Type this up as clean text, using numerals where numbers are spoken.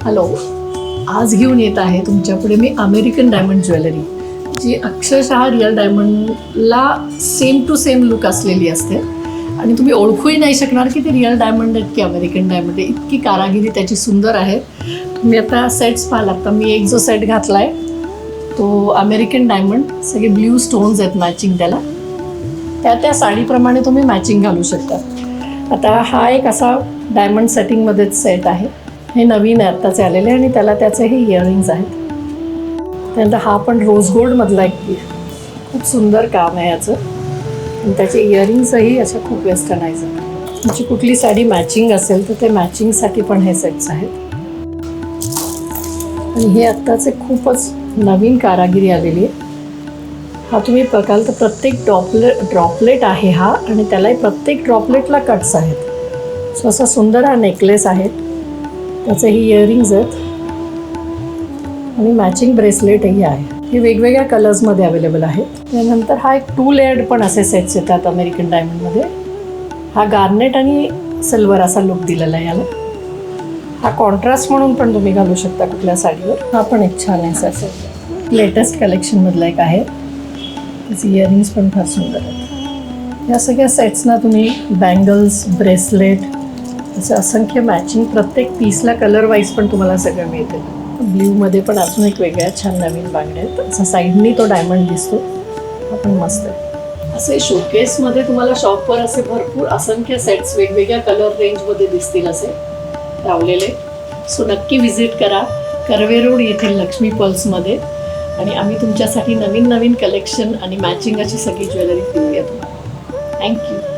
Hello, आज घेऊन येत आहे तुमच्यापुढे मी अमेरिकन डायमंड ज्वेलरी, जी अक्षरशः रिअल डायमंडला सेम टू सेम लुक असलेली असते आणि तुम्ही ओळखूही नाही शकणार की ते रिअल डायमंड आहेत की अमेरिकन डायमंड आहे. इतकी कारागिरी त्याची सुंदर आहे. तुम्ही आता सेट्स पाहिला, तर मी एक जो सेट घातला आहे तो अमेरिकन डायमंड, सगळे ब्ल्यू स्टोन्स आहेत मॅचिंग त्याला. त्या साडीप्रमाणे तुम्ही मॅचिंग घालू शकता. आता हा एक असा डायमंड सेटिंगमध्येच सेट आहे. हे नवीन आहे, आत्ताचे आलेले, आणि त्याला त्याचे हे इयरिंग्स आहेत. त्यानंतर हा पण रोज गोल्डमधला एक खूप सुंदर काम आहे याचं, आणि त्याचे इयरिंग्सही अशा खूप वेस्टर्नाइज आहेत. तुमची कुठली साडी मॅचिंग असेल तर ते मॅचिंगसाठी पण हे सेट्स आहेत. आणि हे आत्ताचे खूपच नवीन कारागिरी आलेली आहे. हा तुम्ही बघाल तर प्रत्येक ड्रॉपलेट आहे हा, आणि त्यालाही प्रत्येक ड्रॉपलेटला कट्स आहेत. सो असा सुंदर हा नेकलेस आहे. त्याचे ही इयरिंग्ज आहेत आणि मॅचिंग ब्रेसलेटही आहे. हे वेगवेगळ्या कलर्समध्ये अवेलेबल आहेत. त्यानंतर हा एक 2 लेयर्ड पण असे सेट्स येतात अमेरिकन डायमंडमध्ये. हा गार्नेट आणि सिल्वर असा लुक दिलेला आहे याला. हा कॉन्ट्रास्ट म्हणून पण तुम्ही घालू शकता कुठल्या साडीवर. हा पण एक छान आहे, असं लेटेस्ट कलेक्शनमधला एक आहे. त्याचे इयरिंग्स पण फार सुंदर आहेत. या सगळ्या सेट्सना तुम्ही बँगल्स, ब्रेसलेट, असं असंख्य मॅचिंग प्रत्येक पीसला कलर वाईज पण तुम्हाला सगळं मिळते. ब्ल्यूमध्ये पण अजून एक वेगळ्या छान नवीन बांगड्या आहेत. असा साईडनी तो डायमंड दिसतो, हा पण मस्त आहे. असे शोकेसमध्ये तुम्हाला शॉपवर असे भरपूर असंख्य सेट्स वेगवेगळ्या कलर रेंजमध्ये दिसतील असे लावलेले. सो नक्की व्हिजिट करा कर्वे रोड येथील लक्ष्मी पर्ल्समध्ये, आणि आम्ही तुमच्यासाठी नवीन नवीन कलेक्शन आणि मॅचिंग अशी सगळी ज्वेलरी देऊया तुम्हाला. थँक्यू.